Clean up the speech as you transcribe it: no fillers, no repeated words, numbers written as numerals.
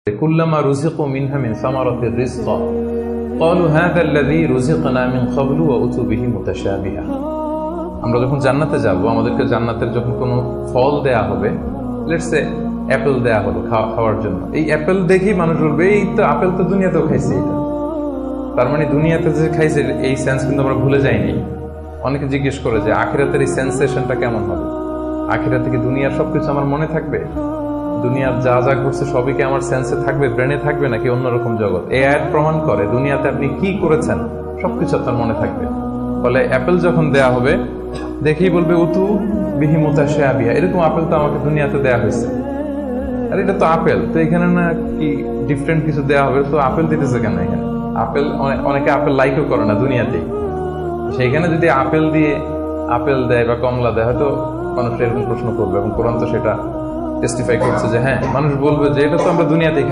কুল্লামা রুজিকু মিনহা মিন সামারাতির রিজকা ক্বালু হাযা আল্লাযী রুজিকনা মিন ক্বাবলু ওয়া উতু বিহি মুতাশাবিহা। আমরা যখন জান্নাতে যাব, আমাদেরকে জান্নাতের যখন কোনো ফল দেয়া হবে, লেটস সে অ্যাপেল দেয়া হলো খাওয়ার জন্য, এই অ্যাপেল দেখেই মানুষ বলবে এই তো আপেল তো দুনিয়াতেও খাইছি। এটা তার মানে দুনিয়াতে যে খাইছে এই সেন্স কিন্তু আমরা ভুলে যাইনি। অনেকে জিজ্ঞেস করে যে আখিরাতের এই সেন্সেশনটা কেমন হবে, আখিরাতে কি দুনিয়ার সবকিছু আমার মনে থাকবে, দুনিয়ার যা যা করছে সবই কি আমার সেন্সে থাকবে, ব্রেনে থাকবে, নাকি অন্যরকম জগৎ? এই আয়াত প্রমাণ করে দুনিয়াতে আপনি কি করেছেন সবকিছু আপনার মনে থাকবে। ফলে অ্যাপেল যখন দেয়া হবে দেখেই বলবে উতু বিহি মুতাশাবিহা, এরকম আপেল তো আমাকে দুনিয়াতে দেয়া হয়েছে, আর এটা তো আপেল, তো এখানে না কি ডিফারেন্ট কিছু দেয়া হবে, তো আপেল দিতেছে কেন এখানে? আপেল অনেকে আপেল লাইকও করে না দুনিয়াতেই, সেইখানে যদি আপেল দিয়ে আপেল দেয় বা কমলা দেয় হয়তো মানুষ এরকম প্রশ্ন করবে, এবং কোরআন তো সেটা টেস্টিফাই করছে যে হ্যাঁ, মানুষ বলবে যে এটা তো আমরা দুনিয়াতেই